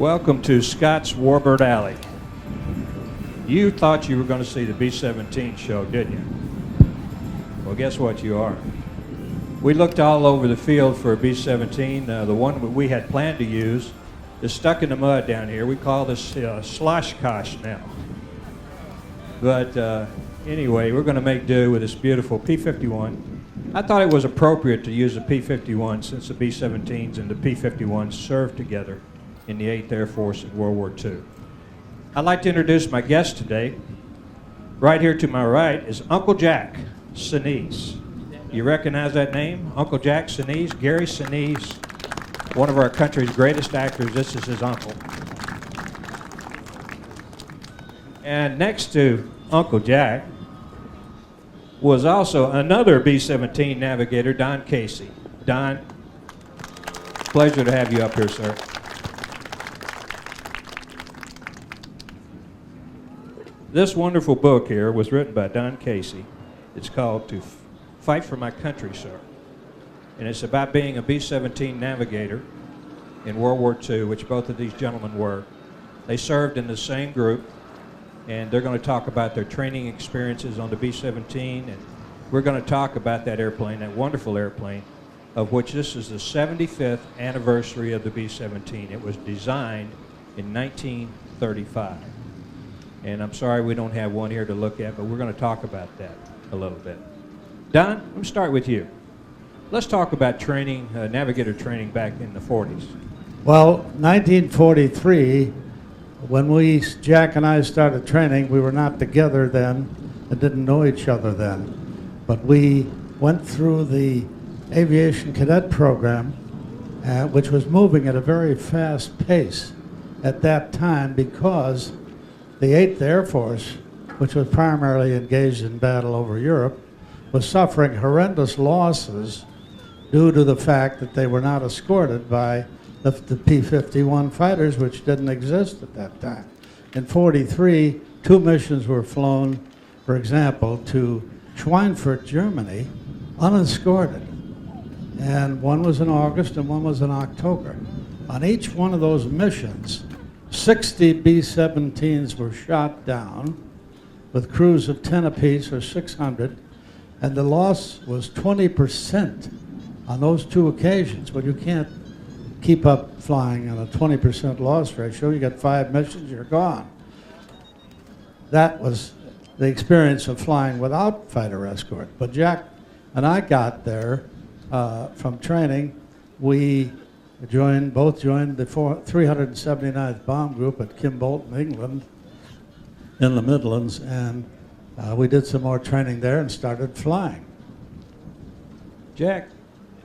Welcome to Scott's Warbird Alley. You thought you were going to see the B-17 show, didn't you? Well, guess what, you are. We looked all over the field for a B-17. The one we had planned to use is stuck in the mud down here. We call this slosh kosh now. But anyway, we're going to make do with this beautiful P-51. I thought it was appropriate to use a P-51 since the B-17s and the P-51s served together in the 8th Air Force in World War II. I'd like to introduce my guest today. Right here to my right is Uncle Jack Sinise. You recognize that name? Uncle Jack Sinise, Gary Sinise, one of our country's greatest actors. This is his uncle. And next to Uncle Jack was also another B-17 navigator, Don Casey. Don, pleasure to have you up here, sir. This wonderful book here was written by Don Casey. It's called To Fight for My Country, Sir. And it's about being a B-17 navigator in World War II, which both of these gentlemen were. They served in the same group, and they're going to talk about their training experiences on the B-17, and we're going to talk about that airplane, that wonderful airplane, of which this is the 75th anniversary of the B-17. It was designed in 1935. And I'm sorry we don't have one here to look at, but we're going to talk about that a little bit. Don, let me start with you. Let's talk about training, navigator training back in the 40s. Well, 1943, when Jack and I started training, we were not together then and didn't know each other then. But we went through the aviation cadet program, which was moving at a very fast pace at that time because the 8th Air Force, which was primarily engaged in battle over Europe, was suffering horrendous losses due to the fact that they were not escorted by the P-51 fighters, which didn't exist at that time. In 43, 2 missions were flown, for example, to Schweinfurt, Germany, unescorted. And one was in August and one was in October. On each one of those missions, 60 B-17s were shot down with crews of 10 apiece, or 600, and the loss was 20% on those 2 occasions. Well, you can't keep up flying on a 20% loss ratio. You got 5 missions, you're gone. That was the experience of flying without fighter escort. But Jack and I got there from training. We both joined the 379th Bomb Group at Kimbolton, England, in the Midlands, and we did some more training there and started flying. Jack,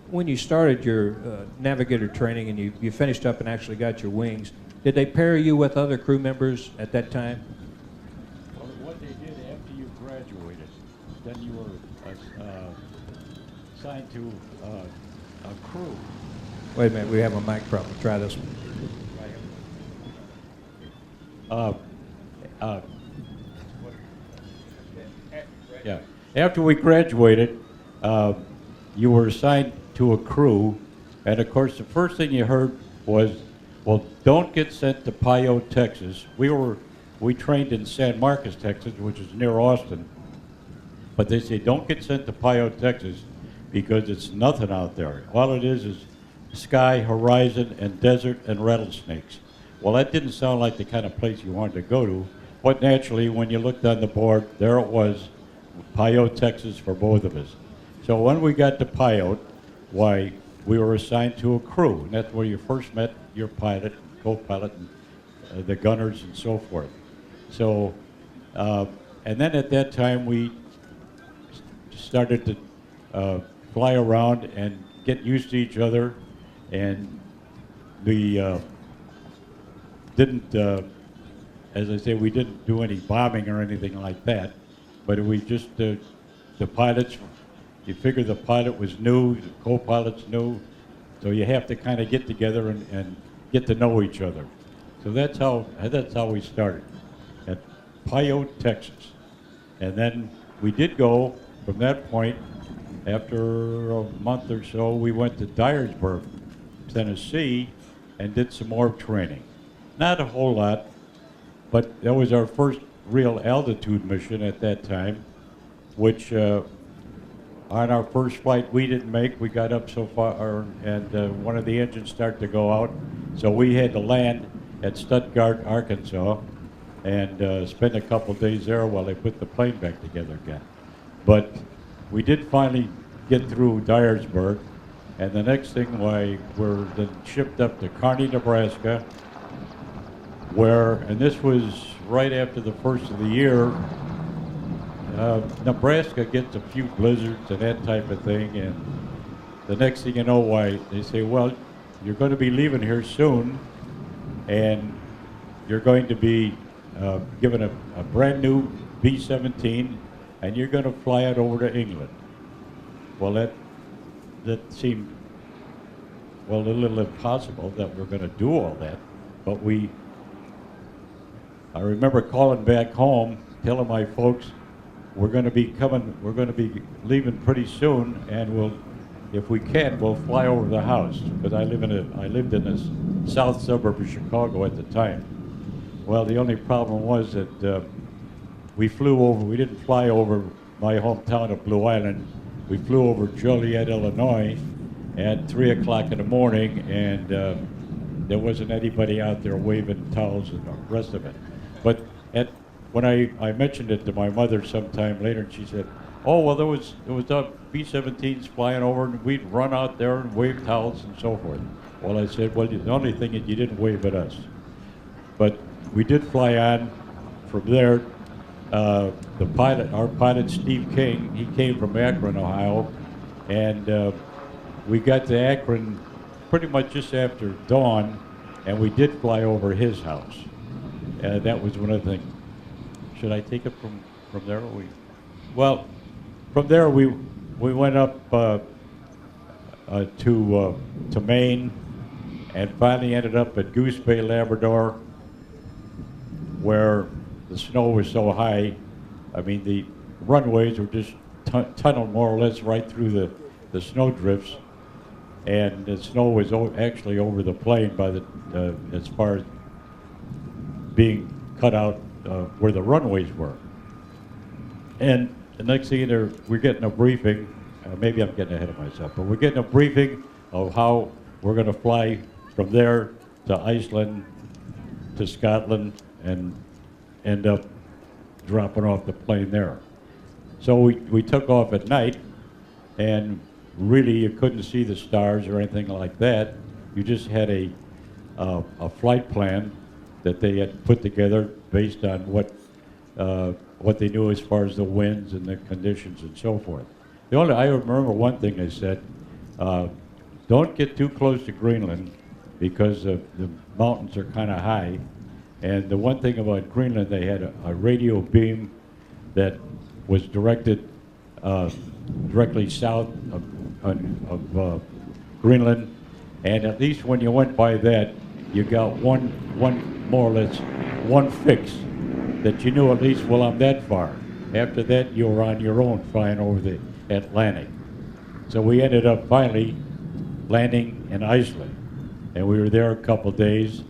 when you started your navigator training and you finished up and actually got your wings, did they pair you with other crew members at that time? Well, what they did after you graduated, then you were assigned to a crew. Wait a minute, we have a mic problem. Try this one. Yeah. After we graduated, you were assigned to a crew, and of course the first thing you heard was, well, don't get sent to POW, Texas. We trained in San Marcos, Texas, which is near Austin, but they say don't get sent to POW, Texas, because it's nothing out there. All it is sky, horizon, and desert, and rattlesnakes. Well, that didn't sound like the kind of place you wanted to go to, but naturally, when you looked on the board, there it was, POW, Texas, for both of us. So when we got to POW, why, we were assigned to a crew, and that's where you first met your pilot, co-pilot, and the gunners, and so forth. So, and then at that time, we started to fly around and get used to each other, and we didn't, as I say, we didn't do any bombing or anything like that, but we just, the pilots, you figure the pilot was new, the co-pilot's new, so you have to kind of get together and get to know each other. So that's how we started, at POW, Texas. And then we did go, from that point, after a month or so, we went to Dyersburg, Tennessee, and did some more training. Not a whole lot, but that was our first real altitude mission at that time, which on our first flight we didn't make. We got up so far, and one of the engines started to go out, so we had to land at Stuttgart, Arkansas, and spend a couple days there while they put the plane back together again. But we did finally get through Dyersburg, and the next thing we're then shipped up to Kearney, Nebraska, and this was right after the first of the year. Nebraska gets a few blizzards and that type of thing, and the next thing you know, why they say, well, you're going to be leaving here soon, and you're going to be given a brand new B-17, and you're going to fly it over to England. Well, that seemed, well, a little impossible that we're going to do all that, but I remember calling back home, telling my folks, we're going to be leaving pretty soon, and if we can, we'll fly over the house, because I lived in the south suburb of Chicago at the time. Well, the only problem was that we didn't fly over my hometown of Blue Island. We flew over Joliet, Illinois at 3 o'clock in the morning, and there wasn't anybody out there waving towels and the rest of it. But when I mentioned it to my mother sometime later, and she said, oh, well, there was B-17s flying over, and we'd run out there and wave towels and so forth. Well, I said, well, the only thing is you didn't wave at us. But we did fly on from there. Our pilot, Steve King, he came from Akron, Ohio, and we got to Akron pretty much just after dawn, and we did fly over his house. That was one of the things. Should I take it from there? Well, from there we went up to Maine, and finally ended up at Goose Bay, Labrador, where the snow was so high. I mean, the runways were just tunneled more or less right through the snow drifts, and the snow was actually over the plane as far as being cut out where the runways were. And the next thing we're getting a briefing, maybe I'm getting ahead of myself, but we're getting a briefing of how we're going to fly from there to Iceland, to Scotland, and end up dropping off the plane there. So we took off at night, and really you couldn't see the stars or anything like that. You just had a flight plan that they had put together based on what they knew as far as the winds and the conditions and so forth. I remember one thing they said, don't get too close to Greenland because the mountains are kind of high. And the one thing about Greenland, they had a radio beam that was directed directly south of Greenland, and at least when you went by that, you got one more or less one fix that you knew at least, well, I'm that far. After that, you were on your own flying over the Atlantic. So we ended up finally landing in Iceland, and we were there a couple days,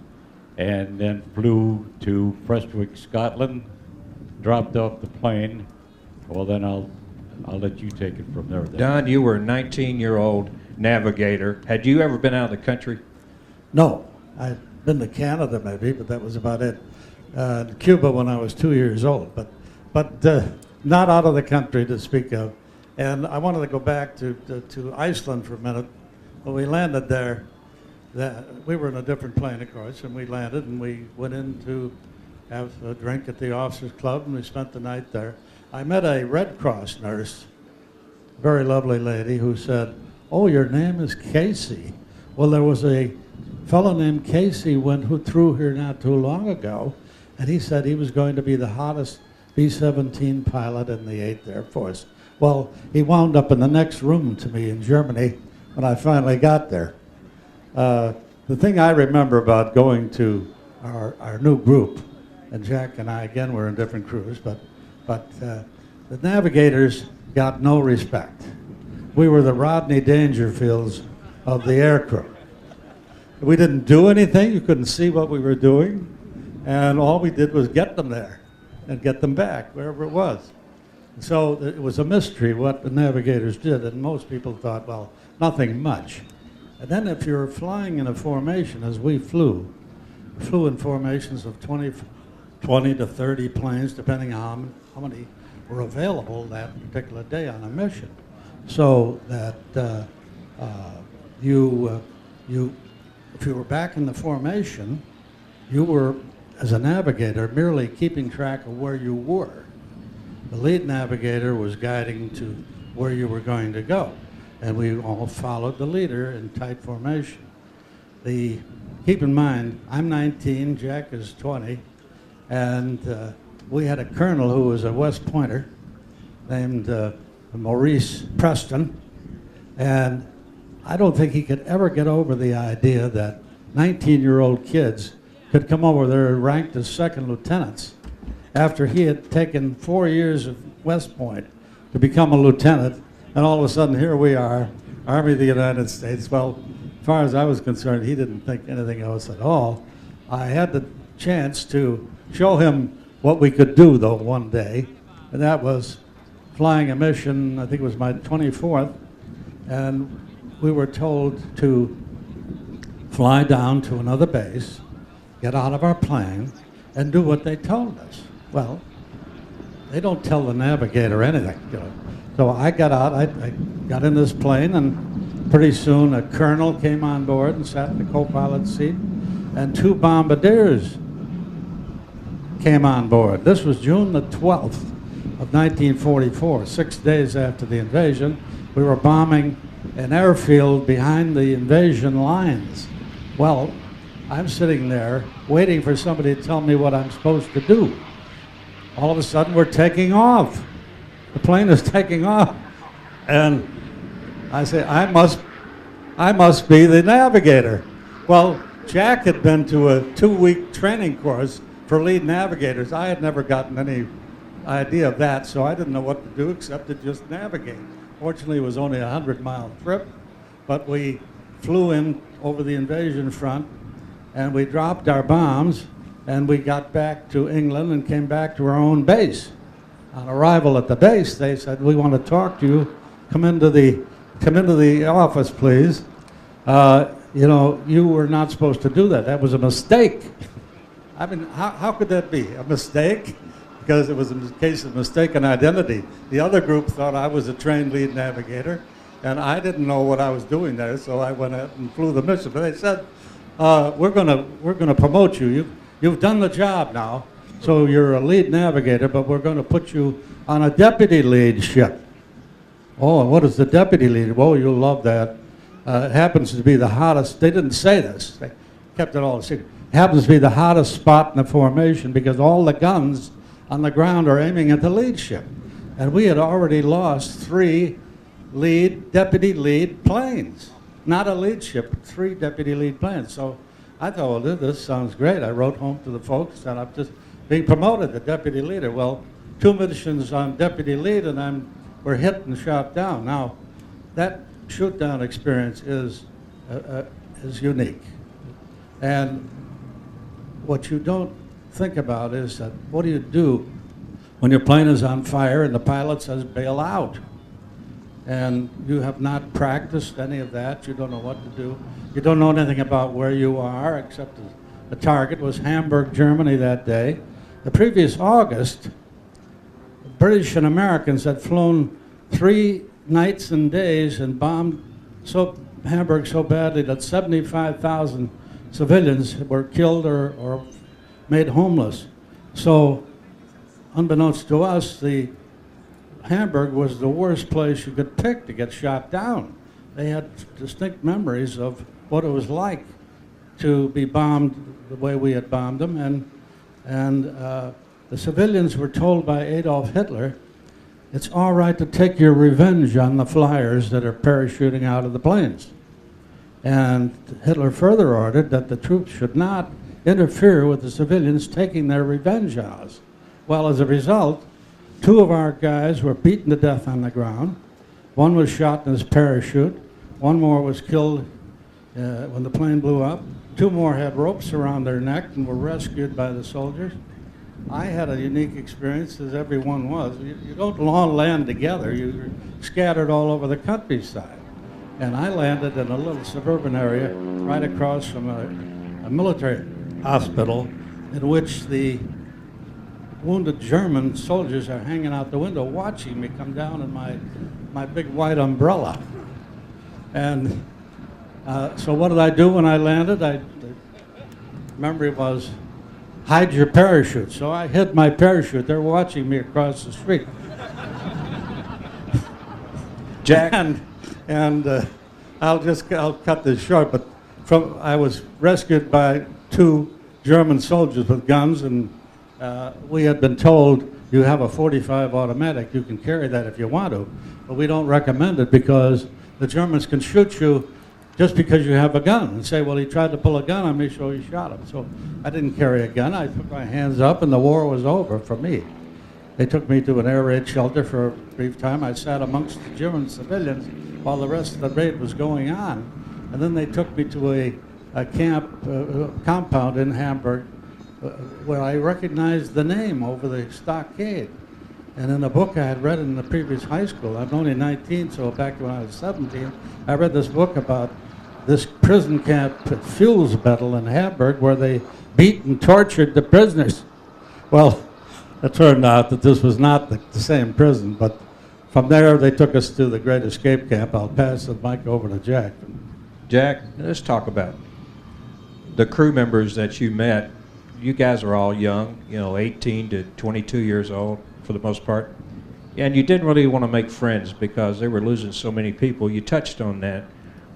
and then flew to Prestwick, Scotland, dropped off the plane. Well, then I'll let you take it from there. Then. Don, you were a 19-year-old navigator. Had you ever been out of the country? No, I'd been to Canada maybe, but that was about it. Cuba when I was 2 years old, but not out of the country to speak of. And I wanted to go back to Iceland for a minute. When we landed there, we were in a different plane, of course, and we landed and we went in to have a drink at the officers' club, and we spent the night there. I met a Red Cross nurse, very lovely lady, who said, "Oh, your name is Casey." Well, there was a fellow named Casey who through here not too long ago, and he said he was going to be the hottest B-17 pilot in the 8th Air Force. Well, he wound up in the next room to me in Germany when I finally got there. The thing I remember about going to our new group, and Jack and I, again, were in different crews, but the navigators got no respect. We were the Rodney Dangerfields of the aircrew. We didn't do anything. You couldn't see what we were doing. And all we did was get them there and get them back, wherever it was. So it was a mystery what the navigators did, and most people thought, well, nothing much. And then if you're flying in a formation, as we flew in formations of 20 to 30 planes, depending on how many were available that particular day on a mission. So that if you were back in the formation, you were, as a navigator, merely keeping track of where you were. The lead navigator was guiding to where you were going to go, and we all followed the leader in tight formation. Keep in mind, I'm 19, Jack is 20, and we had a colonel who was a West Pointer named Maurice Preston, and I don't think he could ever get over the idea that 19-year-old kids could come over there ranked as second lieutenants after he had taken 4 years of West Point to become a lieutenant, and all of a sudden here we are, Army of the United States. Well, as far as I was concerned, he didn't think anything of us at all. I had the chance to show him what we could do, though, one day, and that was flying a mission. I think it was my 24th, and we were told to fly down to another base, get out of our plane, and do what they told us. Well, they don't tell the navigator anything, you know. So I got out, I got in this plane, and pretty soon a colonel came on board and sat in the co-pilot seat, and 2 bombardiers came on board. This was June the 12th of 1944, 6 days after the invasion. We were bombing an airfield behind the invasion lines. Well, I'm sitting there waiting for somebody to tell me what I'm supposed to do. All of a sudden, we're taking off. The plane is taking off. And I say, I must be the navigator. Well, Jack had been to a 2-week training course for lead navigators. I had never gotten any idea of that, so I didn't know what to do except to just navigate. Fortunately, it was only a 100-mile trip, but we flew in over the invasion front, and we dropped our bombs, and we got back to England and came back to our own base. On arrival at the base, they said, "We want to talk to you. Come into the office, please. You know, you were not supposed to do that. That was a mistake." I mean, how could that be a mistake? Because it was a case of mistaken identity. The other group thought I was a trained lead navigator, and I didn't know what I was doing there, so I went out and flew the mission. But they said, we're gonna promote you. You've done the job now, so you're a lead navigator, but we're going to put you on a deputy lead ship. Oh, and what is the deputy lead? Well, you'll love that. It happens to be the hottest. They didn't say this. They kept it all secret. It happens to be the hottest spot in the formation because all the guns on the ground are aiming at the lead ship. And we had already lost 3 deputy lead planes. Not a lead ship, but 3 deputy lead planes. So I thought, well, this sounds great. I wrote home to the folks and I'm just being promoted to deputy leader. Well, 2 missions on deputy lead and we're hit and shot down. Now, that shoot down experience is unique. And what you don't think about is that what do you do when your plane is on fire and the pilot says bail out? And you have not practiced any of that. You don't know what to do. You don't know anything about where you are, except the target was Hamburg, Germany that day. The previous August, British and Americans had flown 3 nights and days and bombed Hamburg so badly that 75,000 civilians were killed or made homeless. So, unbeknownst to us, the Hamburg was the worst place you could pick to get shot down. They had distinct memories of what it was like to be bombed the way we had bombed them, and the civilians were told by Adolf Hitler, it's all right to take your revenge on the flyers that are parachuting out of the planes. And Hitler further ordered that the troops should not interfere with the civilians taking their revenge on us. Well, as a result, 2 of our guys were beaten to death on the ground. 1 was shot in his parachute. 1 more was killed when the plane blew up. 2 more had ropes around their neck and were rescued by the soldiers. I had a unique experience, as everyone was. You don't all land together. You're scattered all over the countryside. And I landed in a little suburban area right across from a military hospital in which the wounded German soldiers are hanging out the window watching me come down in my big white umbrella. And so what did I do when I landed? The memory was, hide your parachute. So I hid my parachute. They're watching me across the street. Jack? And I'll cut this short, but I was rescued by 2 German soldiers with guns, and we had been told, you have a .45 automatic, you can carry that if you want to, but we don't recommend it because the Germans can shoot you just because you have a gun and say, well, he tried to pull a gun on me, so he shot him. So I didn't carry a gun. I put my hands up, and the war was over for me. They took me to an air raid shelter for a brief time. I sat amongst the German civilians while the rest of the raid was going on. And then they took me to a compound in Hamburg where I recognized the name over the stockade. And in a book I had read in the previous high school, I'm only 19, so back when I was 17, I read this book about this prison camp at Fuhlsbüttel in Hamburg where they beat and tortured the prisoners. Well, it turned out that this was not the same prison, but from there they took us to the Great Escape Camp. I'll pass the mic over to Jack. Jack, let's talk about the crew members that you met. You guys are all young, 18 to 22 years old for the most part. And you didn't really want to make friends because they were losing so many people. You touched on that.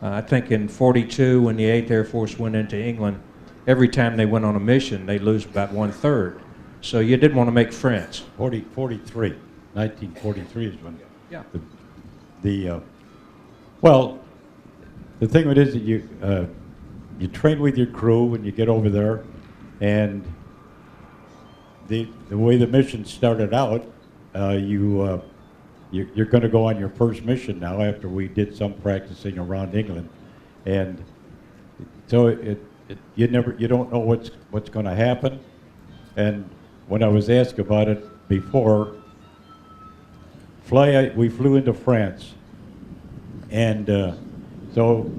I think in 42, when the 8th Air Force went into England, every time they went on a mission, they lose about 1/3. So you didn't want to make friends. 1943 is when. Yeah. Well, the thing with it is that you train with your crew when you get over there, and the way the mission started out, you're going to go on your first mission now after we did some practicing around England, and so you don't know what's going to happen. And when I was asked about it before, we flew into France, and so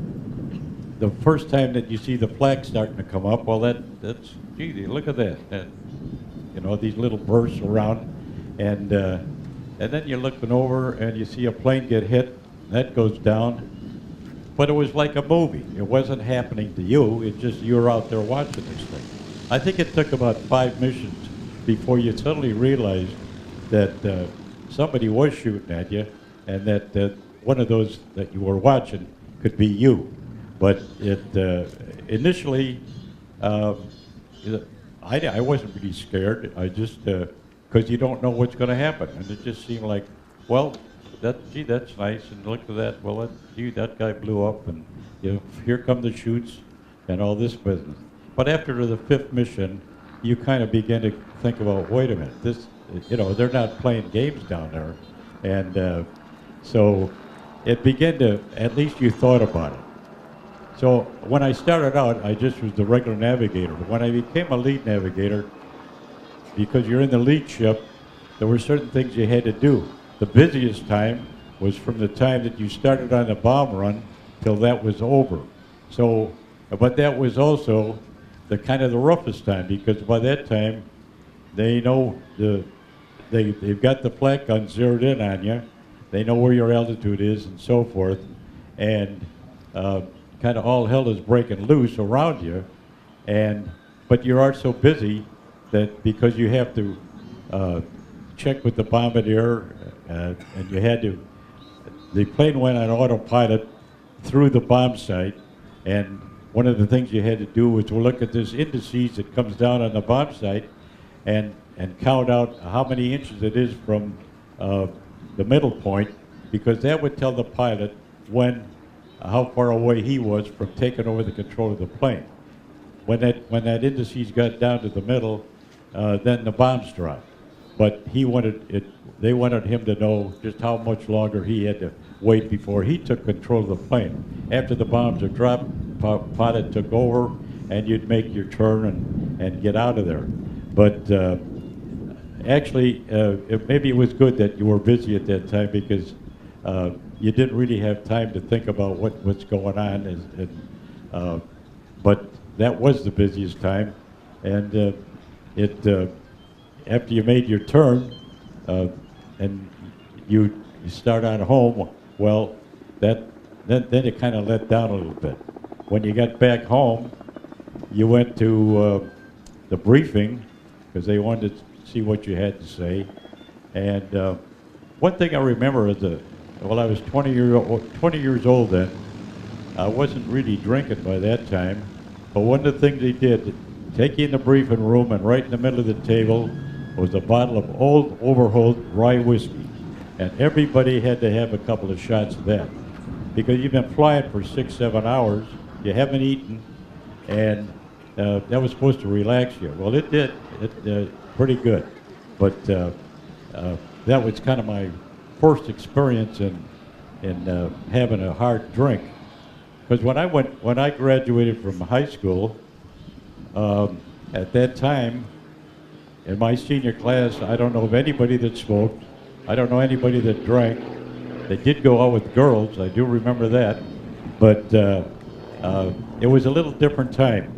the first time that you see the flag starting to come up, well, that's gee, look at that, these little bursts around, and then you're looking over and you see a plane get hit, and that goes down. But it was like a movie. It wasn't happening to you. It's just you were out there watching this thing. I think it took about 5 missions before you suddenly realized that somebody was shooting at you, and that one of those that you were watching could be you. But initially, I wasn't really scared. I just, because you don't know what's going to happen, and it just seemed like, well, that's nice, and look at that. Well, that guy blew up, and here come the shoots, and all this business. But after the 5th mission, you kind of begin to think about, wait a minute, they're not playing games down there, and so it began to, at least you thought about it. So when I started out, I just was the regular navigator. But when I became a lead navigator, because you're in the lead ship, there were certain things you had to do. The busiest time was from the time that you started on the bomb run till that was over. So, but that was also the kind of the roughest time, because by that time, they know they've got the flak gun zeroed in on you. They know where your altitude is and so forth, and kind of all hell is breaking loose around you. But you are so busy that because you have to check with the bombardier, and you had to, the plane went on autopilot through the bomb site, and one of the things you had to do was to look at this indices that comes down on the bomb site and count out how many inches it is from the middle point, because that would tell the pilot how far away he was from taking over the control of the plane. When that indices got down to the middle, then the bombs dropped. But they wanted him to know just how much longer he had to wait before he took control of the plane. After the bombs are dropped, pilot took over, and you'd make your turn and get out of there. But actually, maybe it was good that you were busy at that time, because you didn't really have time to think about what's going on. But that was the busiest time, and after you made your turn and you start on home, well, then it kind of let down a little bit. When you got back home, you went to the briefing, because they wanted to see what you had to say. And one thing I remember is I was 20 years old then. I wasn't really drinking by that time, but one of the things they did, take you in the briefing room, and right in the middle of the table was a bottle of old Overholt rye whiskey. And everybody had to have a couple of shots of that, because you've been flying for 6-7 hours, you haven't eaten, and that was supposed to relax you. Well, it did, pretty good. But that was kind of my first experience in having a hard drink. Because when I graduated from high school, at that time, in my senior class, I don't know of anybody that smoked. I don't know anybody that drank. They did go out with girls, I do remember that. But it was a little different time.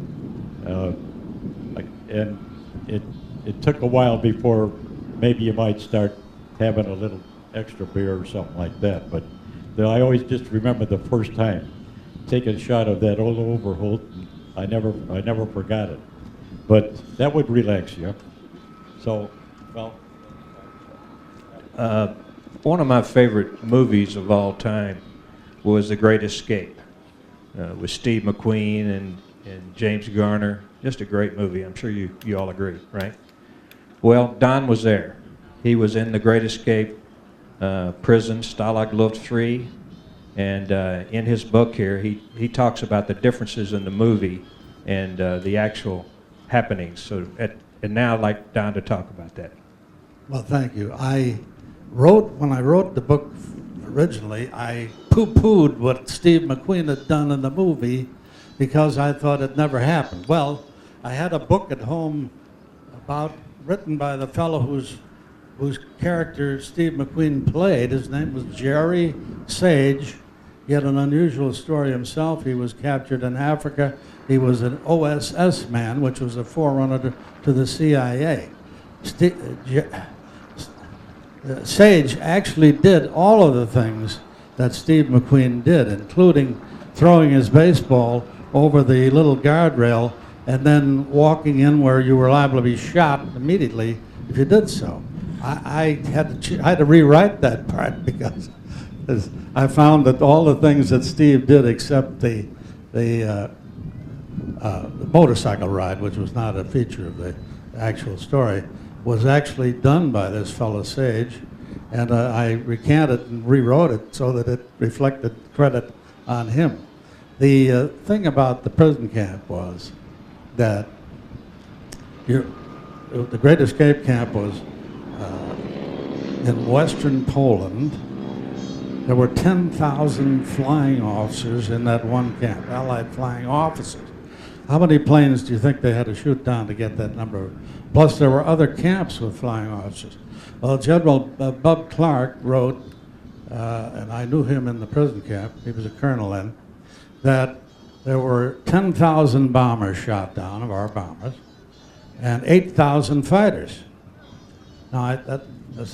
And it took a while before maybe you might start having a little extra beer or something like that. But I always just remember the first time taking a shot of that old Overholt. I never forgot it. But that would relax you. So, well. One of my favorite movies of all time was The Great Escape, with Steve McQueen and James Garner. Just a great movie. I'm sure you all agree, right? Well, Don was there. He was in The Great Escape prison, Stalag Luft 3, and in his book here, he talks about the differences in the movie and the actual happenings. So, and now I'd like Don to talk about that. Well, thank you. When I wrote the book originally, I poo-pooed what Steve McQueen had done in the movie because I thought it never happened. Well, I had a book at home written by the fellow whose character Steve McQueen played. His name was Jerry Sage. He had an unusual story himself. He was captured in Africa. He was an OSS man, which was a forerunner to the CIA. Sage actually did all of the things that Steve McQueen did, including throwing his baseball over the little guardrail and then walking in where you were liable to be shot immediately if you did so. I had to rewrite that part because I found that all the things that Steve did, except the motorcycle ride, which was not a feature of the actual story, was actually done by this fellow Sage, and I recanted and rewrote it so that it reflected credit on him. The thing about the prison camp was that the Great Escape camp was in western Poland. There were 10,000 flying officers in that one camp, Allied flying officers. How many planes do you think they had to shoot down to get that number? Plus, there were other camps with flying officers. Well, General Bub Clark wrote, and I knew him in the prison camp, he was a colonel then, that there were 10,000 bombers shot down, of our bombers, and 8,000 fighters. Now,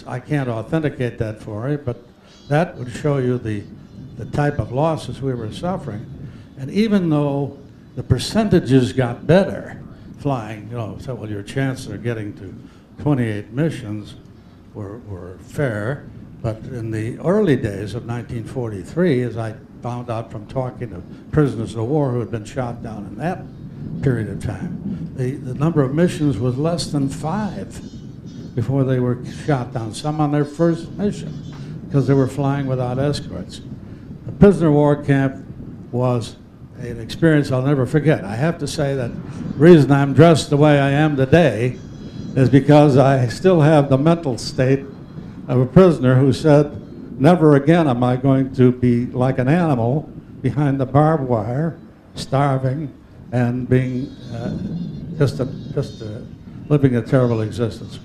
I can't authenticate that for you, but that would show you the type of losses we were suffering. And even though the percentages got better flying, so well, your chances of getting to 28 missions were fair, but in the early days of 1943, as I found out from talking to prisoners of war who had been shot down in that period of time, the number of missions was less than 5 before they were shot down, some on their first mission, because they were flying without escorts. The prisoner of war camp was an experience I'll never forget. I have to say that the reason I'm dressed the way I am today is because I still have the mental state of a prisoner who said, never again am I going to be like an animal behind the barbed wire starving, and being living a terrible existence.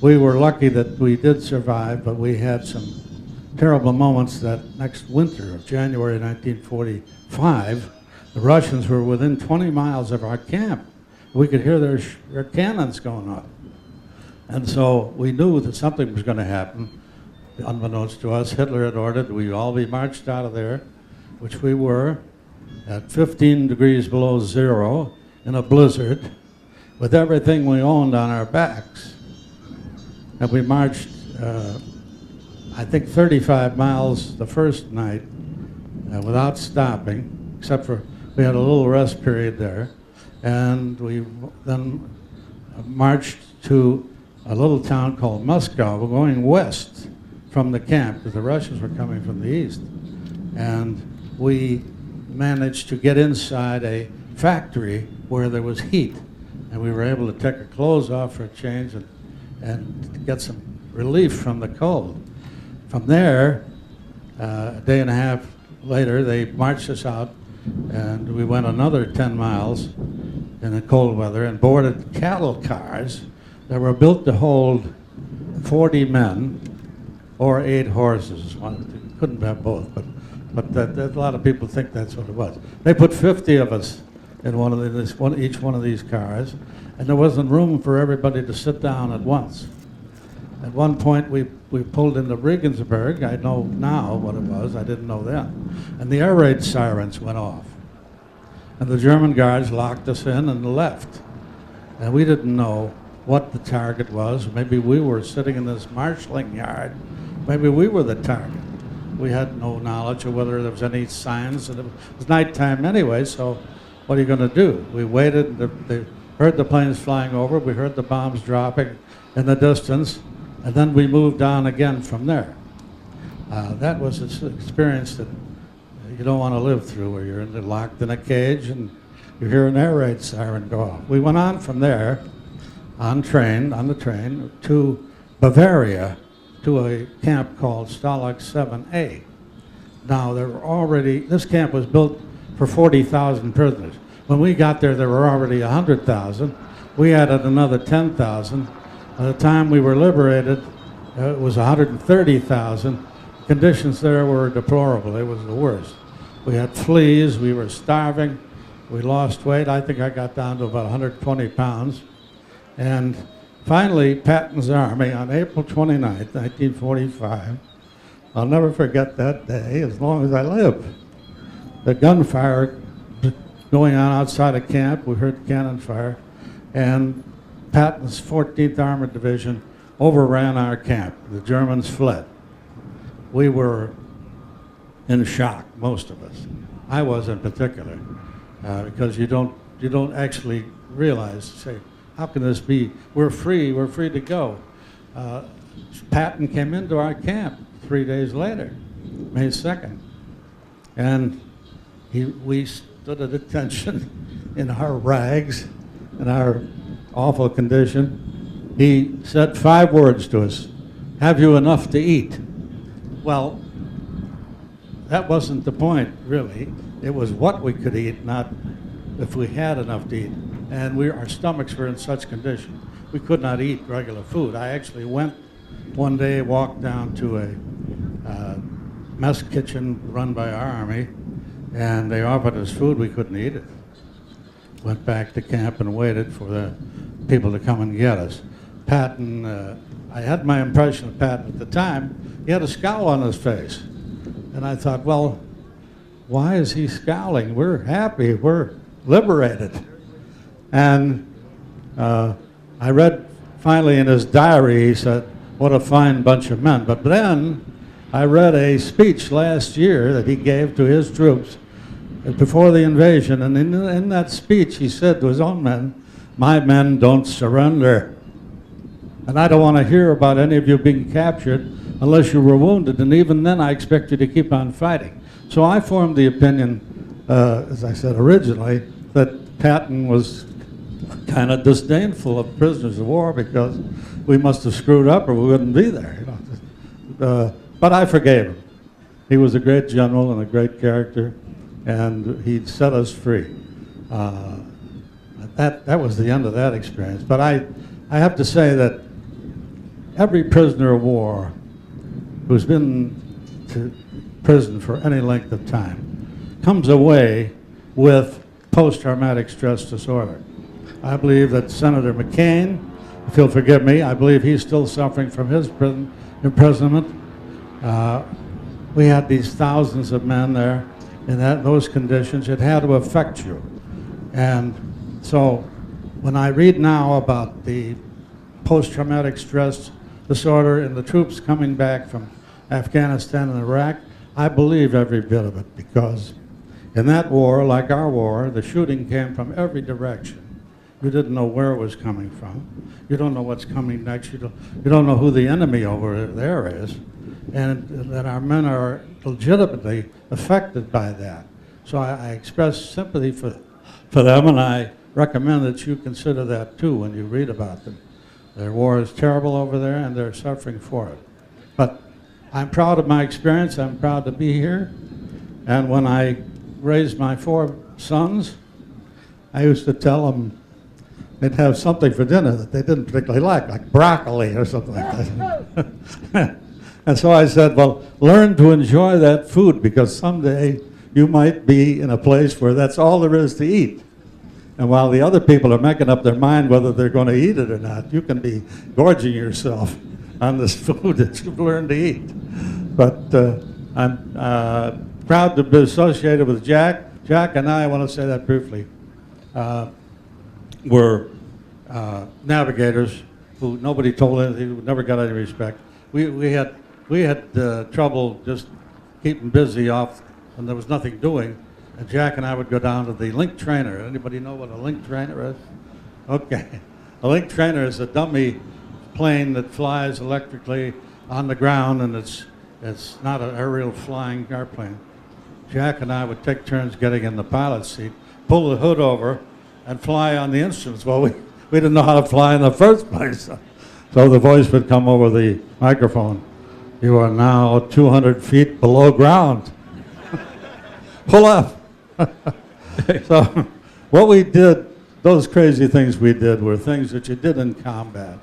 We were lucky that we did survive, but we had some terrible moments that next winter of January 1945. The Russians were within 20 miles of our camp. We could hear their cannons going off. And so we knew that something was going to happen. Unbeknownst to us, Hitler had ordered we all be marched out of there, which we were, at 15 degrees below zero in a blizzard with everything we owned on our backs. And we marched, I think, 35 miles the first night without stopping, except for we had a little rest period there. And we then marched to a little town called Moscow. We're going west from the camp because the Russians were coming from the east. And we managed to get inside a factory where there was heat. And we were able to take our clothes off for a change and get some relief from the cold. From there, a day and a half later, they marched us out, and we went another 10 miles in the cold weather and boarded cattle cars that were built to hold 40 men or 8 horses. One, couldn't have both, but a lot of people think that's what it was. They put 50 of us in each one of these cars, and there wasn't room for everybody to sit down at once. At one point, we pulled into Regensburg. I know now what it was. I didn't know then. And the air raid sirens went off. And the German guards locked us in and left. And we didn't know what the target was. Maybe we were sitting in this marshalling yard. Maybe we were the target. We had no knowledge of whether there was any signs. And it was nighttime anyway, so what are you going to do? We waited. They heard the planes flying over. We heard the bombs dropping in the distance. And then we moved on again from there. That was an experience that you don't want to live through, where you're locked in a cage and you hear an air raid siren go off. We went on from there on the train to Bavaria, to a camp called Stalag 7A. Now, this camp was built for 40,000 prisoners. When we got there were already 100,000. We added another 10,000. By the time we were liberated, it was 130,000. Conditions there were deplorable. It was the worst. We had fleas. We were starving. We lost weight. I think I got down to about 120 pounds. And finally, Patton's Army, on April 29th, 1945, I'll never forget that day as long as I live. The gunfire going on outside of camp. We heard cannon fire. And Patton's 14th Armored Division overran our camp. The Germans fled. We were in shock, most of us. I was in particular, because you don't actually realize, say, how can this be? We're free to go. Patton came into our camp 3 days later, May 2nd, and we stood at attention in our rags, in our awful condition. He said 5 words to us: "Have you enough to eat?" Well, that wasn't the point, really. It was what we could eat, not if we had enough to eat. And our stomachs were in such condition, we could not eat regular food. I actually went one day, walked down to a mess kitchen run by our Army, and they offered us food. We couldn't eat it. Went back to camp and waited for the people to come and get us. Patton, I had my impression of Patton at the time. He had a scowl on his face. And I thought, well, why is he scowling? We're happy, we're liberated. And I read finally in his diary, he said, what a fine bunch of men. But then I read a speech last year that he gave to his troops before the invasion, and in that speech he said to his own men, "My men don't surrender. And I don't want to hear about any of you being captured unless you were wounded, and even then I expect you to keep on fighting." So I formed the opinion, as I said originally, that Patton was kind of disdainful of prisoners of war because we must have screwed up or we wouldn't be there. But I forgave him. He was a great general and a great character, and he'd set us free. That was the end of that experience. But I have to say that every prisoner of war who's been to prison for any length of time comes away with post-traumatic stress disorder. I believe that Senator McCain, if he'll forgive me, I believe he's still suffering from his prison imprisonment. We had these thousands of men there in those conditions. It had to affect you. And so when I read now about the post-traumatic stress disorder and the troops coming back from Afghanistan and Iraq, I believe every bit of it, because in that war, like our war, the shooting came from every direction. You didn't know where it was coming from. You don't know what's coming next. You don't know who the enemy over there is. And that our men are legitimately affected by that. So I express sympathy for them, and I recommend that you consider that too when you read about them. Their war is terrible over there, and they're suffering for it. But I'm proud of my experience. I'm proud to be here. And when I raised my 4 sons, I used to tell them they'd have something for dinner that they didn't particularly like broccoli or something like that. And so I said, well, learn to enjoy that food, because someday you might be in a place where that's all there is to eat. And while the other people are making up their mind whether they're going to eat it or not, you can be gorging yourself on this food that you've learned to eat. But I'm proud to be associated with Jack. Jack and I want to say that briefly, were navigators who nobody told anything, who never got any respect. We had trouble just keeping busy off when there was nothing doing. And Jack and I would go down to the link trainer. Anybody know what a link trainer is? Okay. A link trainer is a dummy plane that flies electrically on the ground, and it's not an aerial flying airplane. Jack and I would take turns getting in the pilot's seat, pull the hood over, and fly on the instruments. Well, we didn't know how to fly in the first place. So the voice would come over the microphone. You are now 200 feet below ground. Pull up. So what we did, those crazy things we did, were things that you did in combat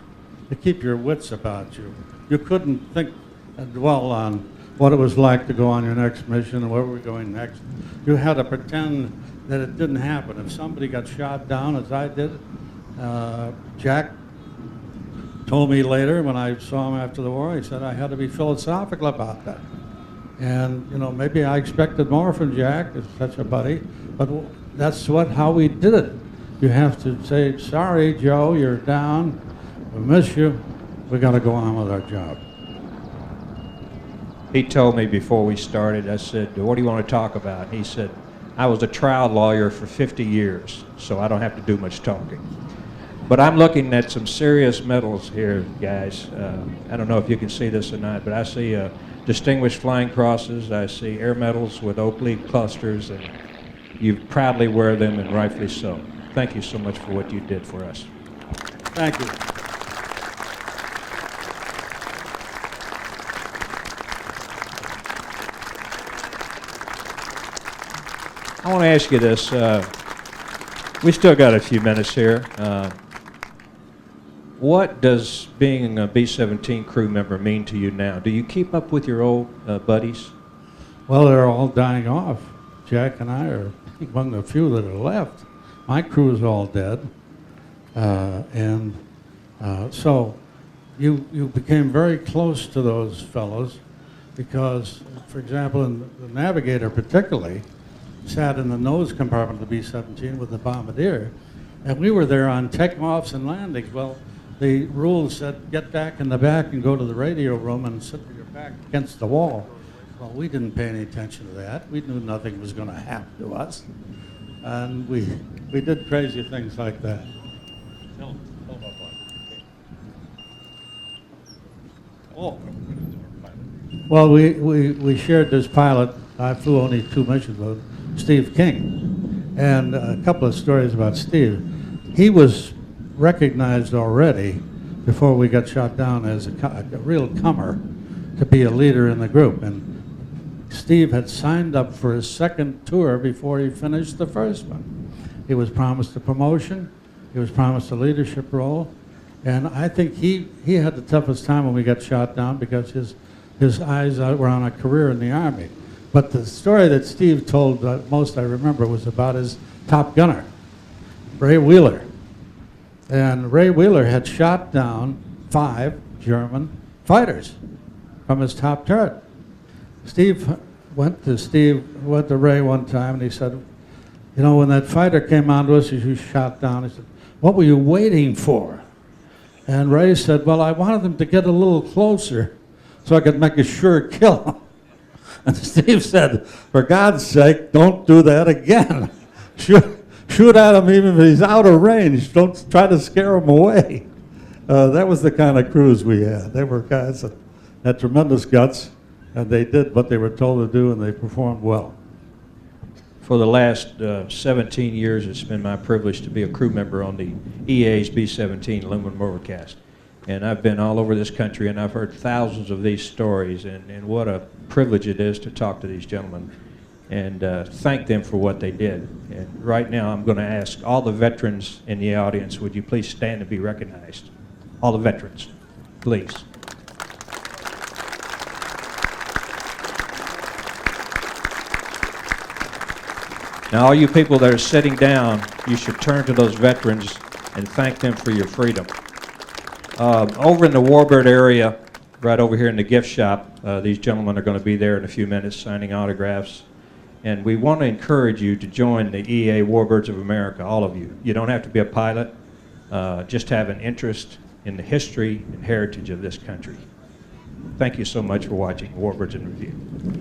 to keep your wits about you. You couldn't think and dwell on what it was like to go on your next mission and where we're going next. You had to pretend that it didn't happen. If somebody got shot down, as I did, Jack told me later when I saw him after the war, he said I had to be philosophical about that. And, you know, maybe I expected more from Jack as such a buddy, but that's how we did it. You have to say, sorry, Joe, you're down. We miss you. We got to go on with our job. He told me before we started, I said, what do you want to talk about? And he said, I was a trial lawyer for 50 years, so I don't have to do much talking. But I'm looking at some serious medals here, guys. I don't know if you can see this or not, but I see Distinguished Flying Crosses. I see air medals with oak leaf clusters, and you proudly wear them, and rightfully so. Thank you so much for what you did for us. Thank you. I want to ask you this. We still got a few minutes here. What does being a B-17 crew member mean to you now? Do you keep up with your old buddies? Well, they're all dying off. Jack and I are among the few that are left. My crew is all dead. So you became very close to those fellows because, for example, in the navigator particularly, sat in the nose compartment of the B-17 with the bombardier, and we were there on takeoffs and landings. Well, the rules said get back in the back and go to the radio room and sit with your back against the wall. Well, we didn't pay any attention to that. We knew nothing was going to happen to us, and we did crazy things like that. Oh. Well, we shared this pilot. I flew only 2 missions with Steve King, and a couple of stories about Steve. He was recognized already before we got shot down as a real comer to be a leader in the group, and Steve had signed up for his second tour before he finished the first one. He was promised a promotion, he was promised a leadership role, and I think he had the toughest time when we got shot down because his eyes were on a career in the Army. But the story that Steve told most I remember was about his top gunner, Ray Wheeler. And Ray Wheeler had shot down 5 German fighters from his top turret. Steve went to Ray one time and he said, you know, when that fighter came onto us, you shot down, he said, what were you waiting for? And Ray said, well, I wanted them to get a little closer so I could make a sure kill. And Steve said, for God's sake, don't do that again. Shoot at him even if he's out of range. Don't try to scare him away. That was the kind of crews we had. They were guys that had tremendous guts, and they did what they were told to do, and they performed well. For the last 17 years, it's been my privilege to be a crew member on the EA's B-17 aluminum overcast. And I've been all over this country, and I've heard thousands of these stories, and what a privilege it is to talk to these gentlemen and thank them for what they did. And right now, I'm going to ask all the veterans in the audience, would you please stand and be recognized? All the veterans, please. Now, all you people that are sitting down, you should turn to those veterans and thank them for your freedom. Over in the Warbird area, right over here in the gift shop, these gentlemen are going to be there in a few minutes signing autographs. And we want to encourage you to join the EA Warbirds of America, all of you. You don't have to be a pilot, just have an interest in the history and heritage of this country. Thank you so much for watching Warbirds in Review.